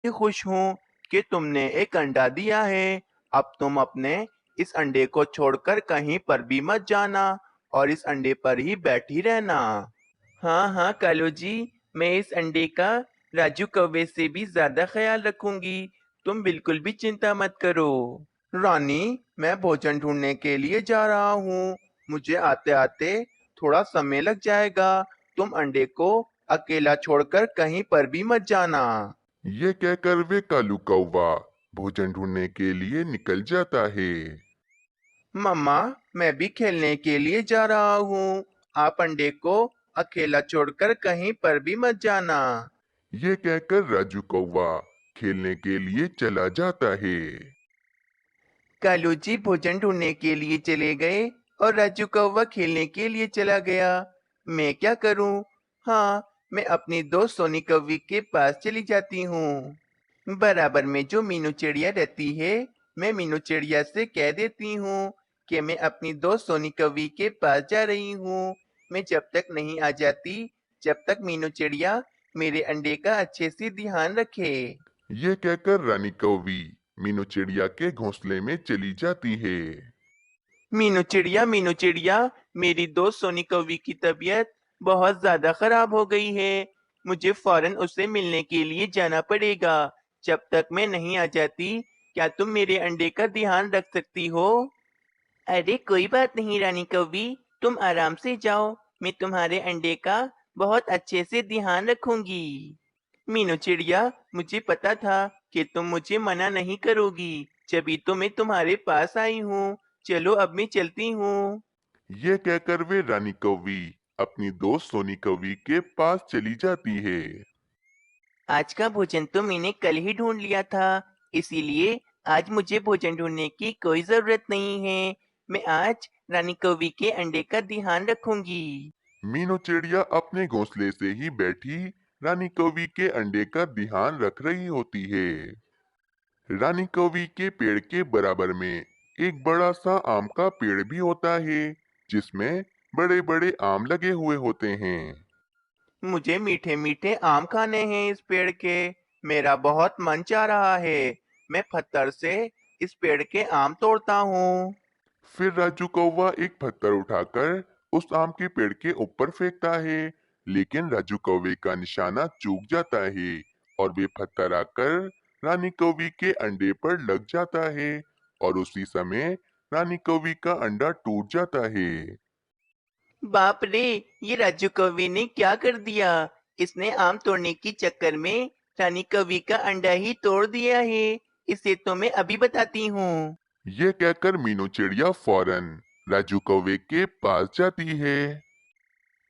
खुश हूँ कि तुमने एक अंडा दिया है। अब तुम अपने इस अंडे को छोड़कर कहीं पर भी मत जाना और इस अंडे पर ही बैठी रहना। हाँ हाँ कालू जी, मैं इस अंडे का राजू कौवे से भी ज्यादा ख्याल रखूंगी। तुम बिल्कुल भी चिंता मत करो। रानी, मैं भोजन ढूंढने के लिए जा रहा हूँ। मुझे आते आते थोड़ा समय लग जाएगा। तुम अंडे को अकेला छोड़कर कहीं पर भी मत जाना। ये कहकर वे कालू कौवा भोजन ढूंढने के लिए निकल जाता है। मम्मा, मैं भी खेलने के लिए जा रहा हूँ। आप अंडे को अकेला छोड़कर कहीं पर भी मत जाना। ये कहकर राजू कौवा खेलने के लिए चला जाता है। कालू जी भोजन ढूंढने के लिए चले गए और राजू कौवा खेलने के लिए चला गया। मैं क्या करूं? हाँ, मैं अपनी दोस्त सोनी कौवी के पास चली जाती हूँ। बराबर में जो मीनू चिड़िया रहती है, मैं मीनू चिड़िया से कह देती हूँ कि मैं अपनी दोस्त सोनी कौवी के पास जा रही हूँ। मैं जब तक नहीं आ जाती, जब तक मीनू चिड़िया मेरे अंडे का अच्छे से ध्यान रखे। ये कहकर रानी कौवी मीनू चिड़िया के घोंसले में चली जाती है। मीनू चिड़िया, मेरी दोस्त सोनी कौवी की तबीयत बहुत ज्यादा खराब हो गई है। मुझे फौरन उससे मिलने के लिए जाना पड़ेगा। जब तक मैं नहीं आ जाती, क्या तुम मेरे अंडे का ध्यान रख सकती हो? अरे कोई बात नहीं रानी कौवी, तुम आराम से जाओ। मैं तुम्हारे अंडे का बहुत अच्छे से ध्यान रखूंगी। मीनू चिड़िया, मुझे पता था कि तुम मुझे मना नहीं करोगी, जभी तो मैं तुम्हारे पास आई हूँ। चलो अब मैं चलती हूँ। ये कहकर वे रानी कौवी अपनी दोस्त सोनी कौवी के पास चली जाती है। आज का भोजन तो मैंने कल ही ढूंढ लिया था, इसीलिए आज मुझे भोजन ढूंढने की कोई जरूरत नहीं है। मैं आज रानी कौवी के अंडे का ध्यान रखूंगी। मीनू चिड़िया अपने घोंसले से ही बैठी रानी कौवी के अंडे का ध्यान रख रही होती है। रानी कौवी के पेड़ के बराबर में एक बड़ा सा आम का पेड़ भी होता है, जिसमें बड़े बड़े आम लगे हुए होते हैं। मुझे मीठे मीठे आम खाने हैं इस पेड़ के। मेरा बहुत मन चाह रहा है। मैं पत्थर से इस पेड़ के आम तोड़ता हूँ। फिर राजू कौवा एक पत्थर उठाकर उस आम के पेड़ के ऊपर फेंकता है, लेकिन राजू कौवे का निशाना चूक जाता है और वे पत्थर आकर रानी कौवी के अंडे पर लग जाता है और उसी समय रानी कौवी का अंडा टूट जाता है। बाप रे, ये राजू कौवे ने क्या कर दिया? इसने आम तोड़ने की चक्कर में रानी कौवी का अंडा ही तोड़ दिया है। इसे तो मैं अभी बताती हूँ। ये कहकर मीनू चिड़िया फौरन राजू कौवे के पास जाती है।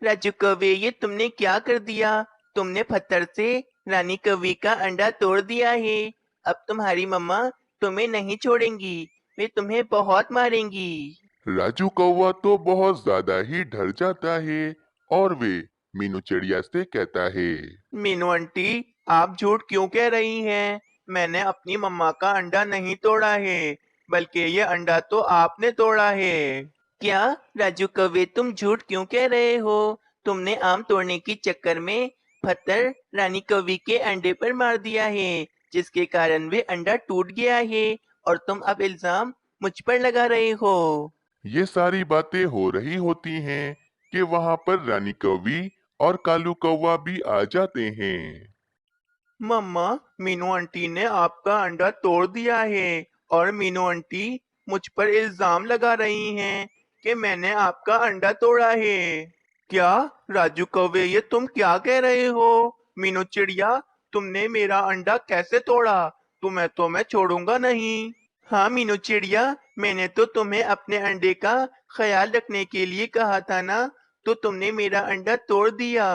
राजू कौवे, ये तुमने क्या कर दिया? तुमने पत्थर से रानी कौवी का अंडा तोड़ दिया है। अब तुम्हारी मम्मा तुम्हें नहीं छोड़ेंगी। वे तुम्हें बहुत मारेंगी। राजू कौवा तो बहुत ज्यादा ही डर जाता है और वे मीनू चिड़िया से कहता है। मीनू आंटी, आप झूठ क्यों कह रही हैं? मैंने अपनी मम्मा का अंडा नहीं तोड़ा है, बल्कि ये अंडा तो आपने तोड़ा है। क्या? राजू कौवे, तुम झूठ क्यों कह रहे हो? तुमने आम तोड़ने के चक्कर में पत्थर रानी कौवी के अंडे पर मार दिया है, जिसके कारण वे अंडा टूट गया है, और तुम अब इल्जाम मुझ पर लगा रहे हो। ये सारी बातें हो रही होती हैं कि वहाँ पर रानी कौवी और कालू कौवा भी आ जाते हैं। मम्मा, मीनू आंटी ने आपका अंडा तोड़ दिया है और मीनू आंटी मुझ पर इल्जाम लगा रही हैं कि मैंने आपका अंडा तोड़ा है। क्या? राजू कौवे, ये तुम क्या कह रहे हो? मीनू चिड़िया, तुमने मेरा अंडा कैसे तोड़ा? तुम्हें तो मैं छोड़ूंगा नहीं। हाँ मीनू चिड़िया, मैंने तो तुम्हें अपने अंडे का ख्याल रखने के लिए कहा था ना, तो तुमने मेरा अंडा तोड़ दिया।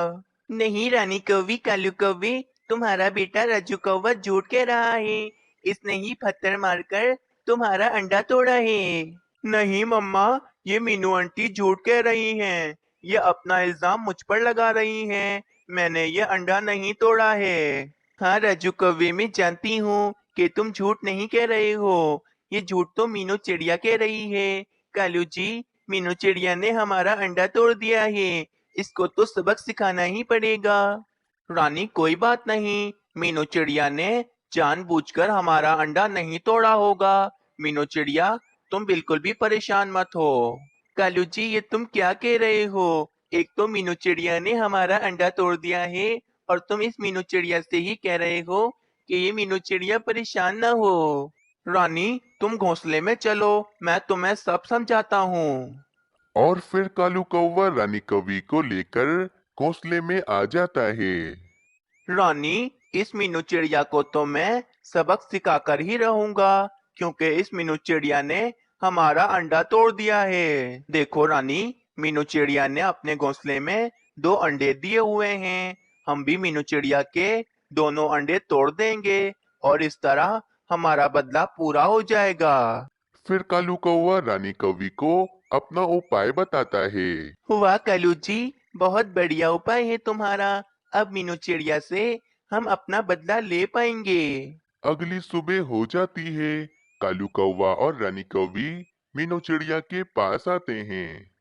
नहीं रानी कौवी, कालू कौवे, तुम्हारा बेटा राजू कौवा झूठ कह रहा है। इसने ही पत्थर मारकर तुम्हारा अंडा तोड़ा है। नहीं मम्मा, ये मीनू आंटी झूठ कह रही हैं। ये अपना इल्जाम मुझ पर लगा रही हैं। मैंने ये अंडा नहीं तोड़ा है। हाँ राजू कौवे, मैं जानती हूँ कि तुम झूठ नहीं कह रहे हो। ये झूठ तो मीनू चिड़िया कह रही है। कालू जी, मीनू चिड़िया ने हमारा अंडा तोड़ दिया है। इसको तो सबक सिखाना ही पड़ेगा। रानी, कोई बात नहीं। मीनू चिड़िया ने जानबूझकर हमारा अंडा नहीं तोड़ा होगा। मीनू चिड़िया, तुम बिल्कुल भी परेशान मत हो। कालू जी, ये तुम क्या कह रहे हो? एक तो मीनू चिड़िया ने हमारा अंडा तोड़ दिया है, और तुम इस मीनू चिड़िया से ही कह रहे हो कि ये मीनू चिड़िया परेशान ना हो। रानी, तुम घोंसले में चलो, मैं तुम्हें सब समझाता हूँ। और फिर कालू कौवा रानी कौवी को लेकर घोंसले में आ जाता है। रानी, इस मीनू चिड़िया को तो मैं सबक सिखाकर ही रहूंगा, क्योंकि इस मीनू चिड़िया ने हमारा अंडा तोड़ दिया है। देखो रानी, मीनू चिड़िया ने अपने घोंसले में 2 अंडे दिए हुए हैं। हम भी मीनू चिड़िया के दोनों अंडे तोड़ देंगे, और इस तरह हमारा बदला पूरा हो जाएगा। फिर कालू कौवा रानी कौवी को अपना उपाय बताता है। वाह कालू जी, बहुत बढ़िया उपाय है तुम्हारा। अब मीनू चिड़िया से हम अपना बदला ले पाएंगे। अगली सुबह हो जाती है। कालू कौवा और रानी कौवी मीनू चिड़िया के पास आते हैं।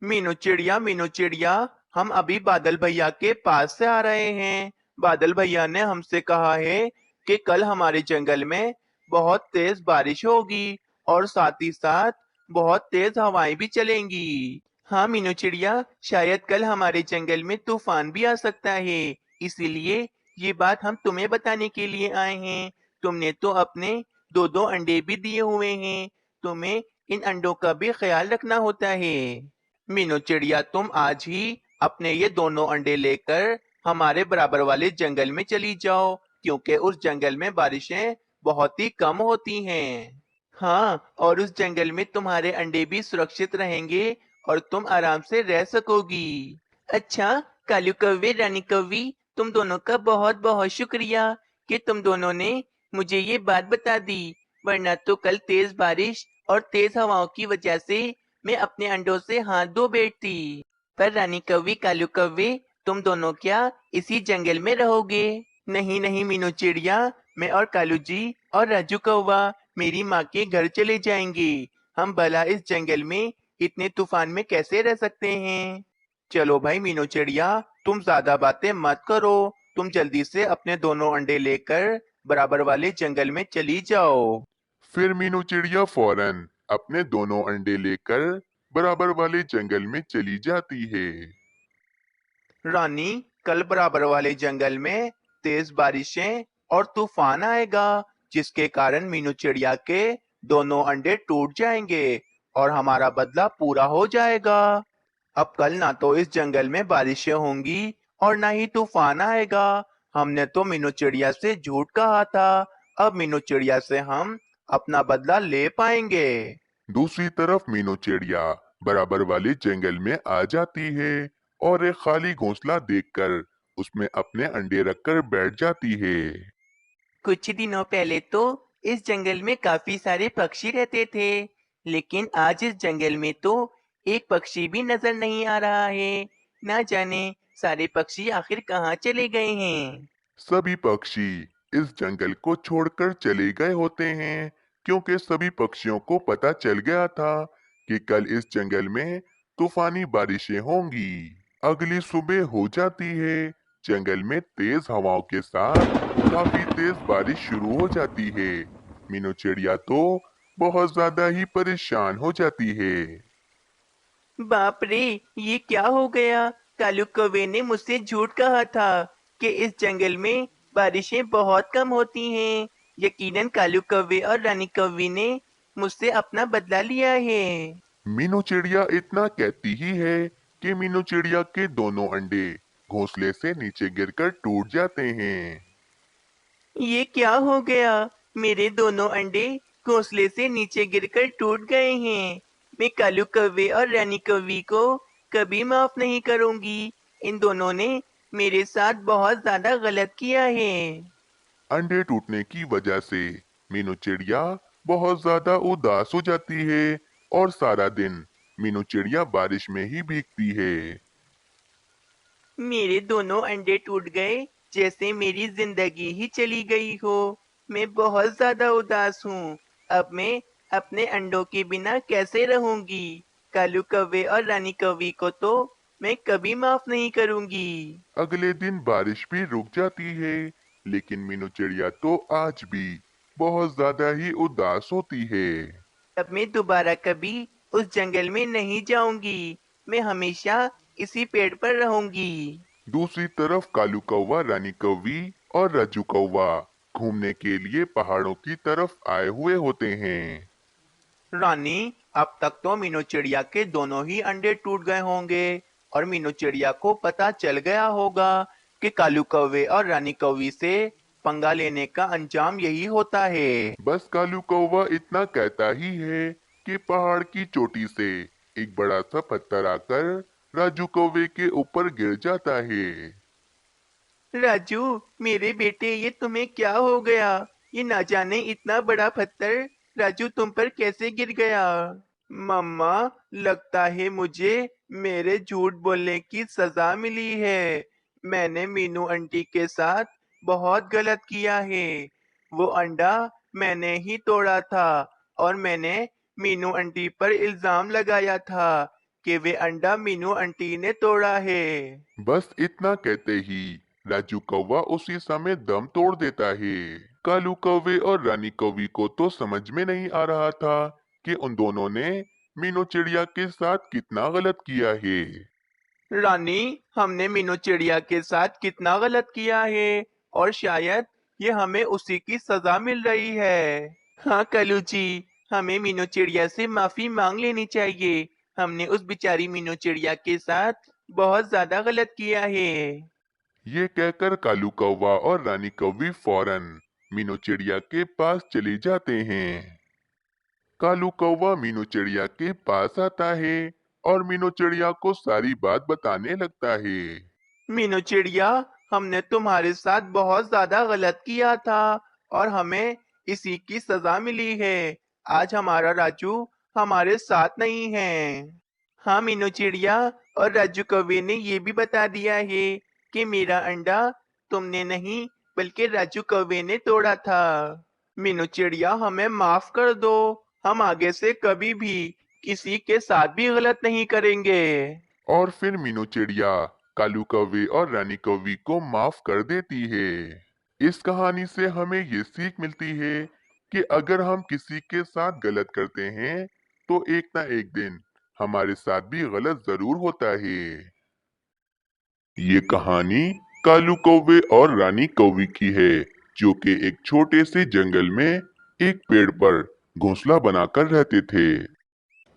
मीनू चिड़िया, हम अभी बादल भैया के पास से आ रहे हैं। बादल भैया ने हमसे कहा है कि कल हमारे जंगल में बहुत तेज बारिश होगी, और साथ ही साथ बहुत तेज हवाएं भी चलेंगी। हाँ मीनू चिड़िया, शायद कल हमारे जंगल में तूफान भी आ सकता है। इसीलिए ये बात हम तुम्हें बताने के लिए आए हैं। तुमने तो अपने 2-2 अंडे भी दिए हुए हैं, तुम्हें इन अंडों का भी ख्याल रखना होता है। मीनू चिड़िया, तुम आज ही अपने ये दोनों अंडे लेकर हमारे बराबर वाले जंगल में चली जाओ, क्योंकि उस जंगल में बारिशें बहुत ही कम होती हैं। हाँ, और उस जंगल में तुम्हारे अंडे भी सुरक्षित रहेंगे, और तुम आराम से रह सकोगी। अच्छा, कालू कौवे, रानी कौवी, तुम दोनों का बहुत बहुत शुक्रिया कि तुम दोनों ने मुझे ये बात बता दी, वरना तो कल तेज बारिश और तेज हवाओं की वजह से मैं अपने अंडों से हाथ धो बैठती। पर रानी कौवी, कालू कौवे, तुम दोनों क्या इसी जंगल में रहोगे? नहीं नहीं मीनू चिड़िया, मैं और कालू जी और राजू कौवा मेरी माँ के घर चले जाएंगे। हम भला इस जंगल में इतने तूफान में कैसे रह सकते हैं? चलो भाई मीनू चिड़िया, तुम ज्यादा बातें मत करो, तुम जल्दी से अपने दोनों अंडे लेकर बराबर वाले जंगल में चली जाओ। फिर मीनू चिड़िया फौरन अपने दोनों अंडे लेकर बराबर वाले जंगल में चली जाती है। रानी, कल बराबर वाले जंगल में तेज बारिशें और तूफान आएगा, जिसके कारण मीनू चिड़िया के दोनों अंडे टूट जाएंगे, और हमारा बदला पूरा हो जाएगा। अब कल ना तो इस जंगल में बारिशें होंगी, और ना ही तूफान आएगा। हमने तो मीनू चिड़िया से झूठ कहा था। अब मीनू चिड़िया से हम अपना बदला ले पाएंगे। दूसरी तरफ मीनू चिड़िया बराबर वाले जंगल में आ जाती है और एक खाली घोंसला देखकर उसमें अपने अंडे रखकर बैठ जाती है। कुछ दिनों पहले तो इस जंगल में काफी सारे पक्षी रहते थे, लेकिन आज इस जंगल में तो एक पक्षी भी नजर नहीं आ रहा है। ना जाने सारे पक्षी आखिर कहाँ चले गए हैं। सभी पक्षी इस जंगल को छोड़कर चले गए होते हैं, क्योंकि सभी पक्षियों को पता चल गया था कि कल इस जंगल में तूफानी बारिशें होंगी। अगली सुबह हो जाती है। जंगल में तेज हवाओं के साथ काफी तेज बारिश शुरू हो जाती है। मीनू चिड़िया तो बहुत ज्यादा ही परेशान हो जाती है। बाप रे, ये क्या हो गया? कालू कौवे ने मुझसे झूठ कहा था कि इस जंगल में बारिशें बहुत कम होती हैं। यकीनन कालू कौवे और रानी कौवी ने मुझसे अपना बदला लिया है। मीनू चिड़िया इतना कहती ही है कि मीनू चिड़िया के दोनों अंडे घोंसले से नीचे गिरकर टूट जाते हैं। ये क्या हो गया? मेरे दोनों अंडे घोंसले से नीचे गिरकर टूट गए हैं। मैं कालू कौवे और रानी कौवी को कभी माफ नहीं करूंगी। इन दोनों ने मेरे साथ बहुत ज्यादा गलत किया है। अंडे टूटने की वजह से मीनू चिड़िया बहुत ज्यादा उदास हो जाती है और सारा दिन मीनू चिड़िया बारिश में ही भीगती है। मेरे दोनों अंडे टूट गए, जैसे मेरी जिंदगी ही चली गई हो। मैं बहुत ज्यादा उदास हूँ। अब मैं अपने अंडों के बिना कैसे रहूंगी? कालू कौवे और रानी कौवी को तो मैं कभी माफ नहीं करूंगी। अगले दिन बारिश भी रुक जाती है, लेकिन मीनू चिड़िया तो आज भी बहुत ज्यादा ही उदास होती है। अब मैं दोबारा कभी उस जंगल में नहीं जाऊंगी। मैं हमेशा इसी पेड़ पर रहूंगी। दूसरी तरफ कालू कौवा, रानी कौवी और राजू कौवा घूमने के लिए पहाड़ों की तरफ आए हुए होते हैं। रानी, अब तक तो मीनू चिड़िया के दोनों ही अंडे टूट गए होंगे और मीनू चिड़िया को पता चल गया होगा कि कालू कौवे और रानी कौवी से पंगा लेने का अंजाम यही होता है। बस कालू कौवा इतना कहता ही है कि पहाड़ की चोटी से एक बड़ा सा पत्थर आकर राजू कौवे के ऊपर गिर जाता है। राजू, मेरे बेटे, ये तुम्हें क्या हो गया? ये ना जाने इतना बड़ा पत्थर राजू तुम पर कैसे गिर गया? मम्मा, लगता है मुझे मेरे झूठ बोलने की सजा मिली है। मैंने मीनू आंटी के साथ बहुत गलत किया है। वो अंडा मैंने ही तोड़ा था और मैंने मीनू आंटी पर इल्जाम लगाया था कि वे अंडा मीनू आंटी ने तोड़ा है। बस इतना कहते ही राजू कौवा उसी समय दम तोड़ देता है। कालू कौवे और रानी कौवी को तो समझ में नहीं आ रहा था कि उन दोनों ने मीनू चिड़िया के साथ कितना गलत किया है। रानी, हमने मीनू चिड़िया के साथ कितना गलत किया है और शायद ये हमें उसी की सजा मिल रही है। हाँ कलू जी, हमें मीनू चिड़िया से माफी मांग लेनी चाहिए। हमने उस बेचारी मीनू चिड़िया के साथ बहुत ज्यादा गलत किया है। ये कहकर कालू कौवा और रानी कौवी फौरन मीनू चिड़िया के पास चले जाते हैं। कालू कौवा मीनू चिड़िया के पास आता है और मीनू चिड़िया को सारी बात बताने लगता है। मीनू चिड़िया, हमने तुम्हारे साथ बहुत ज्यादा गलत किया था और हमें इसी की सजा मिली है। आज हमारा राजू हमारे साथ नहीं है। हाँ मीनू चिड़िया, और राजू कौवे ने ये भी बता दिया है कि मेरा अंडा तुमने नहीं बल्कि राजू कौवे ने तोड़ा था। मीनू चिड़िया, हमें माफ कर दो। हम आगे से कभी भी किसी के साथ भी गलत नहीं करेंगे। और फिर मीनू चिड़िया कालू कौवे और रानी कौवी को माफ कर देती है। इस कहानी से हमें ये सीख मिलती है कि अगर हम किसी के साथ गलत करते हैं तो एक ना एक दिन हमारे साथ भी गलत जरूर होता है। ये कहानी कालू कौवे और रानी कौवी की है, जो कि एक छोटे से जंगल में एक पेड़ पर घोंसला बनाकर रहते थे।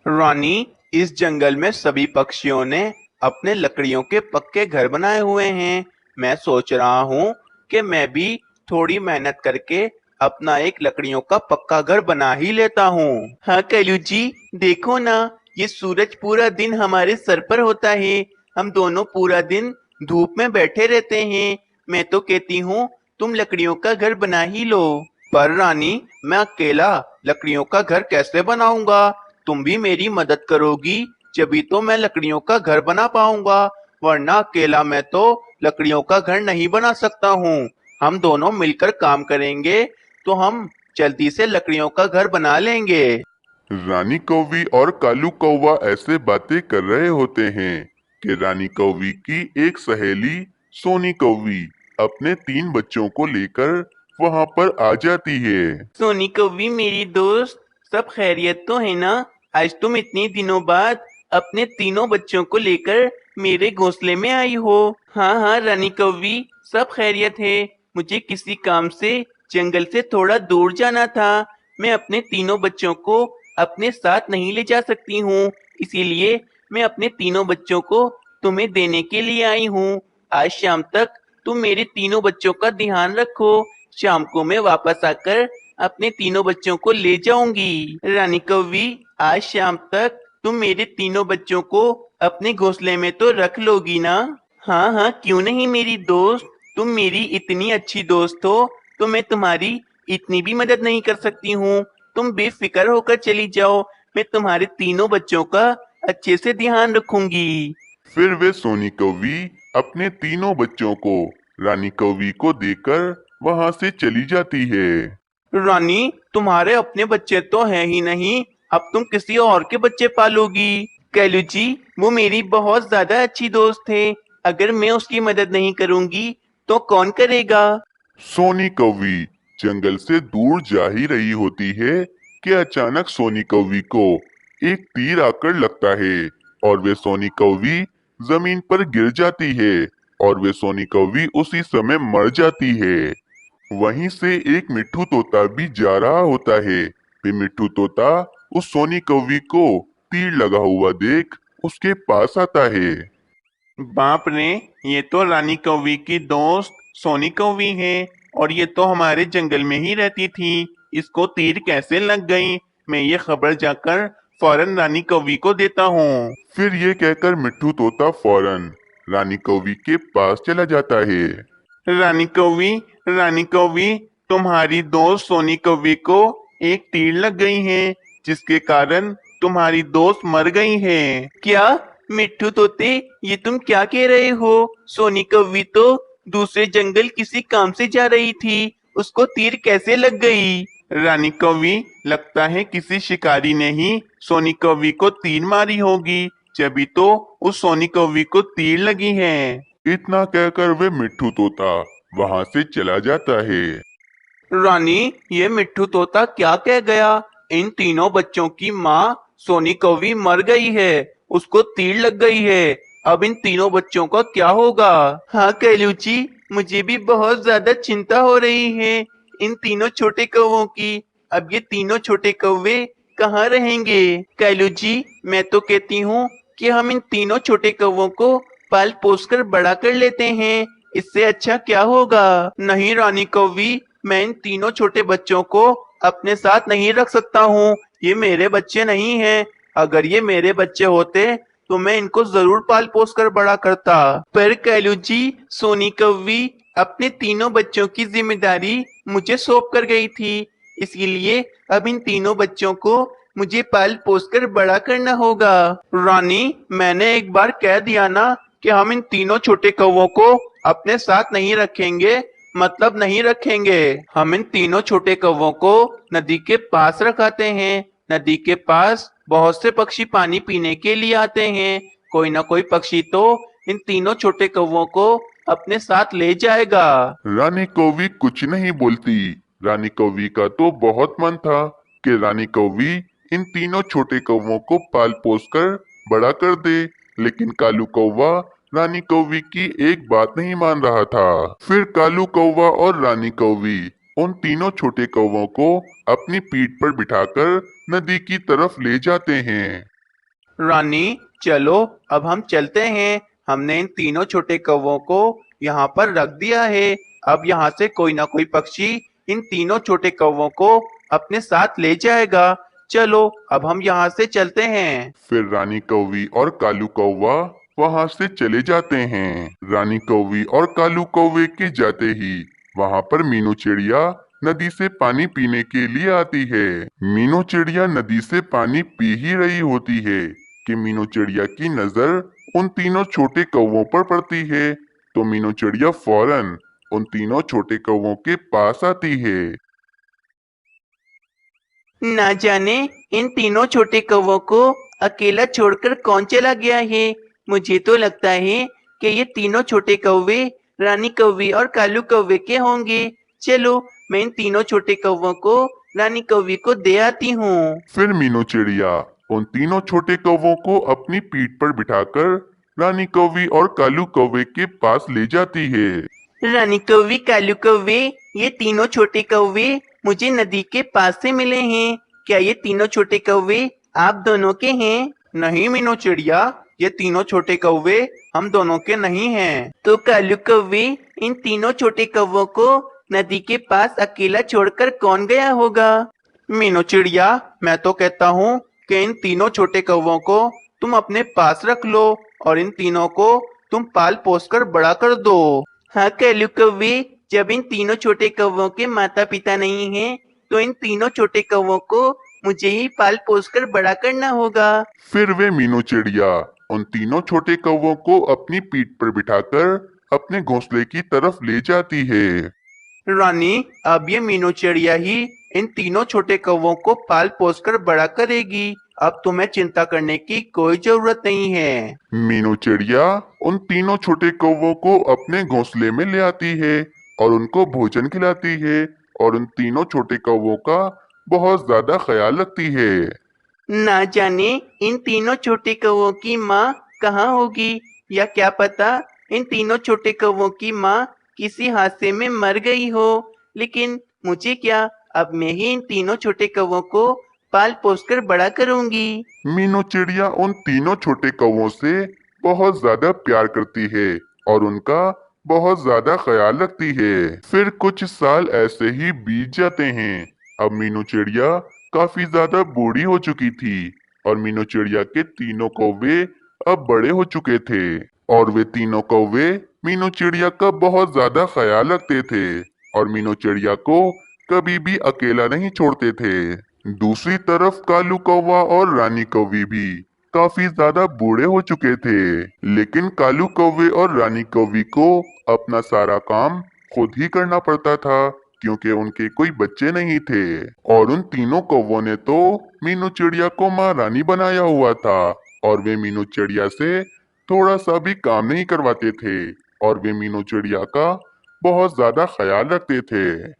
रानी, इस जंगल में सभी पक्षियों ने अपने लकड़ियों के पक्के घर बनाए हुए हैं। मैं सोच रहा हूँ कि मैं भी थोड़ी मेहनत करके अपना एक लकड़ियों का पक्का घर बना ही लेता हूँ। हाँ कलू जी, देखो ना, ये सूरज पूरा दिन हमारे सर पर होता है। हम दोनों पूरा दिन धूप में बैठे रहते हैं। मैं तो कहती हूँ तुम लकड़ियों का घर बना ही लो। पर रानी, मैं अकेला लकड़ियों का घर कैसे बनाऊंगा? तुम भी मेरी मदद करोगी, जभी तो मैं लकड़ियों का घर बना पाऊंगा, वरना अकेला मैं तो लकड़ियों का घर नहीं बना सकता हूँ। हम दोनों मिलकर काम करेंगे तो हम जल्दी से लकड़ियों का घर बना लेंगे। रानी कौवी और कालू कौवा ऐसे बातें कर रहे होते हैं कि रानी कौवी की एक सहेली सोनी कौवी अपने 3 बच्चों को लेकर वहां पर आ जाती है। सोनी कौवी मेरी दोस्त, सब खैरियत तो है ना? आज तुम इतने दिनों बाद अपने तीनों बच्चों को लेकर मेरे घोंसले में आई हो। हाँ हाँ रानी कौवी, सब खैरियत है। मुझे किसी काम से जंगल से थोड़ा दूर जाना था। मैं अपने तीनों बच्चों को अपने साथ नहीं ले जा सकती हूँ, इसीलिए मैं अपने तीनों बच्चों को तुम्हें देने के लिए आई हूँ। आज शाम तक तुम मेरे तीनों बच्चों का ध्यान रखो। शाम को मैं वापस आकर अपने तीनों बच्चों को ले जाऊंगी। रानी कौवी, आज शाम तक तुम मेरे तीनों बच्चों को अपने घोंसले में तो रख लोगी ना? हाँ हाँ, क्यों नहीं मेरी दोस्त। तुम मेरी इतनी अच्छी दोस्त हो तो मैं तुम्हारी इतनी भी मदद नहीं कर सकती हूँ। तुम बेफिक्र होकर चली जाओ, मैं तुम्हारे तीनों बच्चों का अच्छे से ध्यान रखूंगी। फिर वे सोनी कौवी अपने तीनों बच्चों को रानी कौवी को देकर वहां से चली जाती है। रानी, तुम्हारे अपने बच्चे तो हैं ही नहीं, अब तुम किसी और के बच्चे पालोगी। कैलू जी, वो मेरी बहुत ज्यादा अच्छी दोस्त है। अगर मैं उसकी मदद नहीं करूंगी तो कौन करेगा? सोनी कौवी जंगल से दूर जा ही रही होती है कि अचानक सोनी कौवी को एक तीर आकर लगता है और वे सोनी कौवी जमीन पर गिर जाती है और वे सोनी कौवी उसी समय मर जाती है। वहीं से एक मिट्ठू तोता भी जा रहा होता है। वे मिट्ठू तोता उस सोनी कौवी को तीर लगा हुआ देख उसके पास आता है। बाप रे, ये तो रानी कौवी की दोस्त सोनी कौवी है और ये तो हमारे जंगल में ही रहती थी। इसको तीर कैसे लग गई? मैं ये खबर जाकर फौरन रानी कौवी को देता हूँ। फिर ये कहकर मिट्ठू तोता फौरन रानी कौवी के पास चला जाता है। रानी कौवी, तुम्हारी दोस्त सोनी कौवी को एक तीर लग गई है, जिसके कारण तुम्हारी दोस्त मर गई है। क्या मिट्ठू तोते, ये तुम क्या कह रहे हो? सोनी कौवी तो दूसरे जंगल किसी काम से जा रही थी, उसको तीर कैसे लग गई? रानी कौवी, लगता है किसी शिकारी ने ही सोनी कौवी को तीर मारी होगी, जभी तो उस सोनी कौवी को तीर लगी है। इतना कहकर वे मिट्ठू तोता वहां से चला जाता है। रानी, ये मिट्ठू तोता क्या कह गया? इन तीनों बच्चों की माँ सोनी कौवी मर गई है, उसको तीर लग गई है। अब इन तीनों बच्चों का क्या होगा? हाँ कैलूची, मुझे भी बहुत ज्यादा चिंता हो रही है इन तीनों छोटे कौवों की। अब ये तीनों छोटे कौवे कहाँ रहेंगे? कैलूची, मैं तो कहती हूँ कि हम इन तीनों छोटे कौवों को पाल पोस कर बड़ा कर लेते हैं, इससे अच्छा क्या होगा? नहीं रानी कौवी, मैं इन तीनों छोटे बच्चों को अपने साथ नहीं रख सकता हूँ। ये मेरे बच्चे नहीं हैं। अगर ये मेरे बच्चे होते तो मैं इनको जरूर पाल पोस कर बड़ा करता। पर कैलू जी, सोनी कौवी अपने तीनों बच्चों की जिम्मेदारी मुझे सौंप कर गई थी, इसीलिए अब इन तीनों बच्चों को मुझे पाल पोस कर बड़ा करना होगा। रानी, मैंने एक बार कह दिया ना कि हम इन तीनों छोटे कौवों को अपने साथ नहीं रखेंगे, मतलब नहीं रखेंगे। हम इन तीनों छोटे कौवों को नदी के पास रखाते हैं। नदी के पास बहुत से पक्षी पानी पीने के लिए आते हैं। कोई ना कोई पक्षी तो इन तीनों छोटे कौवों को अपने साथ ले जाएगा। रानी कौवी कुछ नहीं बोलती। रानी कौवी का तो बहुत मन था कि रानी कौवी इन तीनों छोटे कौवों को पाल पोस कर बड़ा कर दे, लेकिन कालू कौवा रानी कौवी की एक बात नहीं मान रहा था। फिर कालू कौवा और रानी कौवी उन तीनों छोटे कौवों को अपनी पीठ पर बिठाकर नदी की तरफ ले जाते हैं। रानी, चलो अब हम चलते हैं। हमने इन तीनों छोटे कौवों को यहाँ पर रख दिया है। अब यहाँ से कोई ना कोई पक्षी इन तीनों छोटे कौवों को अपने साथ ले जाएगा। चलो अब हम यहाँ से चलते हैं। फिर रानी कौवी और कालू कौवा वहां से चले जाते हैं। रानी कौवी और कालू कौवे के जाते ही वहां पर मीनू चिड़िया नदी से पानी पीने के लिए आती है। मीनू चिड़िया नदी से पानी पी ही रही होती है कि मीनू चिड़िया की नजर उन तीनों छोटे कौवों पर पड़ती है। तो मीनू चिड़िया फौरन उन तीनों छोटे कौवों के पास आती है। ना जाने इन तीनों छोटे कौवों को अकेला छोड़कर कौन चला गया है। मुझे तो लगता है कि ये तीनों छोटे कौवे रानी कौवी और कालू कौवे के होंगे। चलो मैं इन तीनों छोटे कौवों को रानी कौवी को दे आती हूँ। फिर मीनू चिड़िया उन तीनों छोटे कौवों को अपनी पीठ पर बिठाकर रानी कौवी और कालू कौवे के पास ले जाती है। रानी कौवी, कालू कौवे, ये तीनों छोटे कौवे मुझे नदी के पास से मिले हैं। क्या ये तीनों छोटे कौवे आप दोनों के हैं? नहीं मीनू चिड़िया, ये तीनों छोटे कौवे हम दोनों के नहीं हैं। तो कालू कौवे, इन तीनों छोटे कौवों को नदी के पास अकेला छोड़कर कौन गया होगा? मीनू चिड़िया, मैं तो कहता हूँ कि इन तीनों छोटे कौवों को तुम अपने पास रख लो और इन तीनों को तुम पाल पोस कर बड़ा कर दो। हाँ कालू कौवे, जब इन तीनों छोटे कौवों के माता पिता नहीं हैं, तो इन तीनों छोटे कौवों को मुझे ही पाल पोस कर बड़ा करना होगा। फिर वे मीनू चिड़िया उन तीनों छोटे कौवों को अपनी पीठ पर बिठाकर अपने घोंसले की तरफ ले जाती है। रानी, अब ये मीनू चिड़िया ही इन तीनों छोटे कौवों को पाल पोस कर बड़ा करेगी। अब तुम्हें चिंता करने की कोई जरूरत नहीं है। मीनू चिड़िया उन तीनों छोटे कौवों को अपने घोंसले में ले आती है और उनको भोजन खिलाती है और उन तीनों छोटे कौवों का बहुत ज्यादा ख्याल रखती है। ना जाने इन तीनों छोटे कौवों की माँ कहाँ होगी, या क्या पता इन तीनों छोटे कौवों की माँ किसी हादसे में मर गई हो। लेकिन मुझे क्या, अब मैं ही इन तीनों छोटे कौवों को पाल पोस कर बड़ा करूंगी। मीनू चिड़िया उन तीनों छोटे कौवों से बहुत ज्यादा प्यार करती है और उनका बहुत ज्यादा ख्याल रखती है। फिर कुछ साल ऐसे ही बीत जाते हैं। अब मीनू चिड़िया काफी ज्यादा बूढ़ी हो चुकी थी और मीनू चिड़िया के तीनों कौवे अब बड़े हो चुके थे और वे तीनों कौवे मीनू चिड़िया का बहुत ज्यादा ख्याल रखते थे और मीनू चिड़िया को कभी भी अकेला नहीं छोड़ते थे। दूसरी तरफ कालू कौवा और रानी कौवी भी काफी ज्यादा बूढ़े हो चुके थे, लेकिन कालू कौवे और रानी कौवी को अपना सारा काम खुद ही करना पड़ता था क्योंकि उनके कोई बच्चे नहीं थे और उन तीनों कौवों ने तो मीनू चिड़िया को माँ रानी बनाया हुआ था और वे मीनू चिड़िया से थोड़ा सा भी काम नहीं करवाते थे और वे मीनू चिड़िया का बहुत ज्यादा ख्याल रखते थे।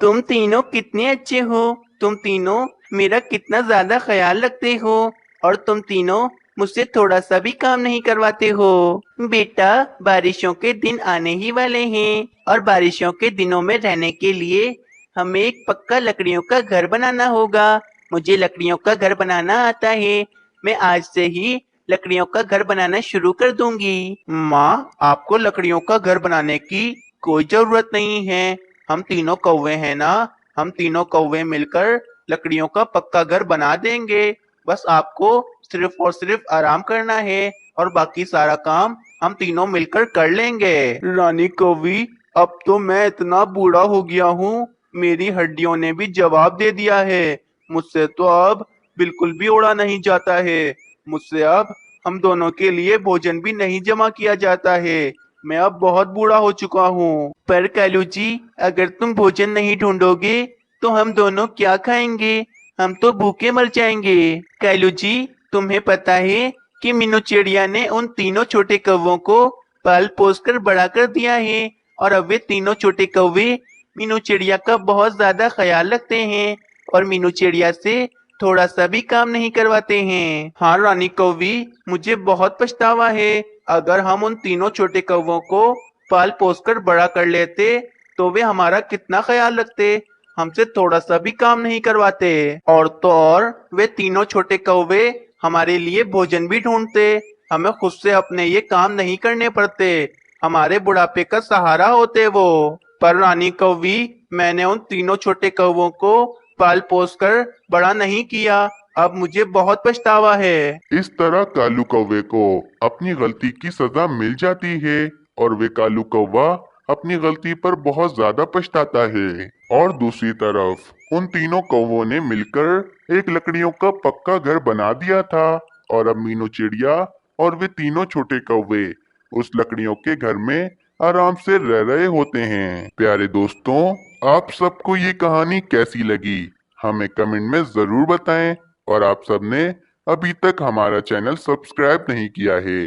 तुम तीनों कितने अच्छे हो, तुम तीनों मेरा कितना ज्यादा ख्याल रखते हो, और तुम तीनों मुझसे थोड़ा सा भी काम नहीं करवाते हो। बेटा, बारिशों के दिन आने ही वाले हैं और बारिशों के दिनों में रहने के लिए हमें एक पक्का लकड़ियों का घर बनाना होगा। मुझे लकड़ियों का घर बनाना आता है। मैं आज से ही लकड़ियों का घर बनाना शुरू कर दूंगी। माँ, आपको लकड़ियों का घर बनाने की कोई जरूरत नहीं है। हम तीनों कौवे हैं ना, हम तीनों कौवे मिलकर लकड़ियों का पक्का घर बना देंगे। बस आपको सिर्फ और सिर्फ आराम करना है और बाकी सारा काम हम तीनों मिलकर कर लेंगे। रानी कौवी, अब तो मैं इतना बूढ़ा हो गया हूँ, मेरी हड्डियों ने भी जवाब दे दिया है। मुझसे तो अब बिल्कुल भी उड़ा नहीं जाता है। मुझसे अब हम दोनों के लिए भोजन भी नहीं जमा किया जाता है। मैं अब बहुत बूढ़ा हो चुका हूँ। पर कालू जी, अगर तुम भोजन नहीं ढूंढोगे तो हम दोनों क्या खाएंगे? हम तो भूखे मर जाएंगे। कालू जी, तुम्हें पता है कि मीनू चिड़िया ने उन तीनों छोटे कौवों को पाल पोस कर बड़ा कर दिया है और अब वे तीनों छोटे कौवे मीनू चिड़िया का बहुत ज्यादा ख्याल रखते हैं और मीनू चिड़िया से थोड़ा सा भी काम नहीं करवाते हैं। हाँ रानी कौवी, मुझे बहुत पछतावा है। अगर हम उन तीनों छोटे कौवों को पाल पोस कर बड़ा कर लेते तो वे हमारा कितना ख्याल रखते, हमसे थोड़ा सा भी काम नहीं करवाते। और तो और वे तीनों छोटे कौवे हमारे लिए भोजन भी ढूंढते, हमें खुद से अपने ये काम नहीं करने पड़ते, हमारे बुढ़ापे का सहारा होते वो। पर रानी कौवी, मैंने उन तीनों छोटे कौवों को पाल पोस कर बड़ा नहीं किया। अब मुझे बहुत पछतावा है। इस तरह कालू कौवे को अपनी गलती की सजा मिल जाती है और वे कालू कौवा अपनी गलती पर बहुत ज्यादा पछताता है। और दूसरी तरफ उन तीनों कौवों ने मिलकर एक लकड़ियों का पक्का घर बना दिया था और अब मीनू चिड़िया और वे तीनों छोटे कौवे उस लकड़ियों के घर में आराम से रह रहे होते हैं। प्यारे दोस्तों, आप सबको ये कहानी कैसी लगी हमें कमेंट में जरूर बताएं और आप सबने अभी तक हमारा चैनल सब्सक्राइब नहीं किया है